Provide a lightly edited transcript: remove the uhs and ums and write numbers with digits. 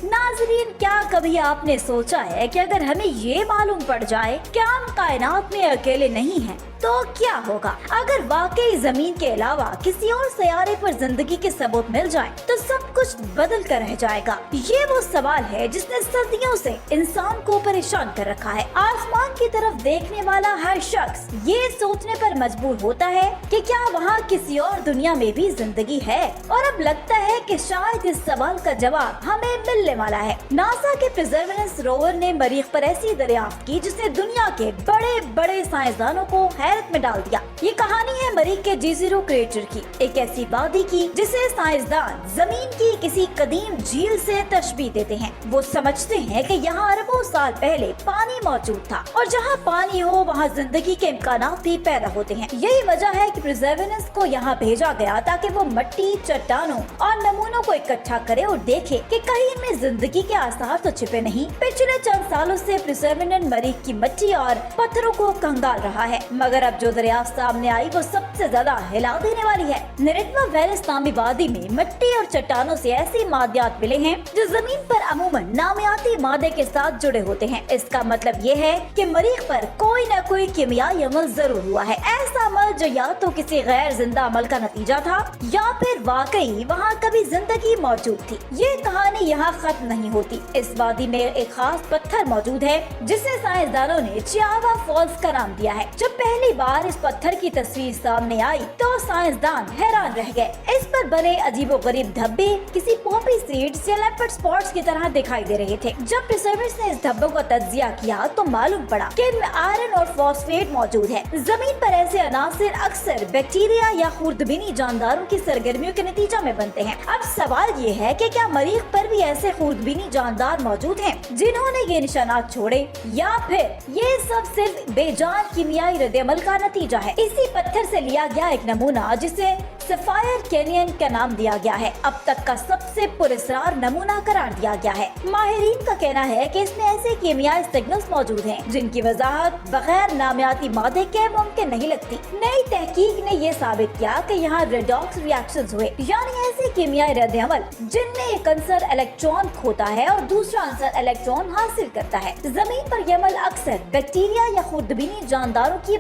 नाज़रीन, क्या कभी आपने सोचा है कि अगर हमें ये मालूम पड़ जाए कि हम कायनात में अकेले नहीं हैं, तो क्या होगा? अगर वाकई जमीन के अलावा किसी और सयारे पर जिंदगी के सबूत मिल जाएं, तो सब कुछ बदल कर रह जाएगा। ये वो सवाल है जिसने सदियों से इंसान को परेशान कर रखा है। आसमान की तरफ देखने वाला हर शख्स ये सोचने पर मजबूर होता है कि क्या वहाँ किसी और दुनिया में भी जिंदगी है, और अब लगता है कि शायद इस सवाल का जवाब हमें मिलने वाला है। नासा के परसेवरेंस रोवर ने मरीख पर ऐसी दरियाफ्त की जिसने दुनिया के बड़े बड़े साइंसदानों को हैरत में डाल दिया। ये कहानी है मरीख के Jezero क्रेटर की, एक ऐसी वादी की जिसे साइंसदान जमीन की किसी कदीम झील से तशबीह देते हैं। वो समझते हैं कि यहाँ अरबों साल पहले पानी मौजूद था, और जहाँ पानी हो वहाँ जिंदगी के इम्कानात भी पैदा होते हैं। यही वजह है कि परसेवरेंस को यहाँ भेजा गया ताकि वो मिट्टी, चट्टानों और नमूनों को इकट्ठा करे और देखे कि कहीं इनमें जिंदगी के आसार तो छिपे नहीं। पिछले चंद सालों से परसेवरेंस मरीख की मिट्टी और पत्थरों को कंगाल रहा है, मगर अब जो दरियाफ्त सामने आई वो सबसे ज्यादा हिला देने वाली है। निरित्वा वैलिस नामी वादी में मिट्टी और चट्टानों से ऐसी मादियात मिले हैं जो जमीन पर अमूमन नामियाती मादे के साथ जुड़े होते हैं। इसका मतलब ये है कि मरीख पर कोई न कोई कीमियाई अमल जरूर हुआ है। ऐसा अमल जो या तो किसी गैर जिंदा अमल का नतीजा था, या फिर वाकई वहाँ कभी जिंदगी मौजूद थी। ये कहानी यहाँ खत्म नहीं होती। इस वादी में एक खास पत्थर मौजूद है जिसे साइंसदानों ने चियावा फॉल्स का नाम दिया है। जब पहली बार इस पत्थर की तस्वीर सामने आई तो साइंसदान हैरान रह गए। इस पर बने अजीबोगरीब धब्बे किसी पॉपी सीड्स या लेपर्ड स्पॉट्स की तरह दिखाई दे रहे थे। जब रिसर्चर्स ने इस धब्बों का तज्जिया किया तो मालूम पड़ा कि इनमें आयरन और फॉस्फेट मौजूद है। जमीन पर ऐसे अनासिर अक्सर बैक्टीरिया या खुर्दबीनी जानदारों की सरगर्मियों के नतीजा में बनते हैं। अब सवाल ये है कि क्या मरीख पर भी ऐसे खुर्दबीनी जानदार मौजूद हैं जिन्होंने ये निशानात छोड़े, या फिर ये सब सिर्फ बेजान कीमियाई रद्द-ए-अमल का नतीजा है। इसी पत्थर से लिया गया एक नमूना जिसे सफायर कैनियन का नाम दिया गया है, अब तक का सबसे पुरस्कार नमूना करार दिया गया है। माहिरीन का कहना है कि इसमें ऐसे कीमियाई सिग्नल्स मौजूद हैं जिनकी वजाहत बगैर नामियाती मादे के मुमकिन नहीं लगती। नई तहकीक ने ये साबित किया कि यहाँ रेडॉक्स रिएक्शंस हुए, यानी ऐसे कीमियाई रद्द-ए-अमल जिनमें एक अंसर इलेक्ट्रॉन खोता है और दूसरा अंसर इलेक्ट्रॉन हासिल करता है। जमीन पर ये अमल अक्सर बैक्टीरिया या खुर्दबीनी जानदारों की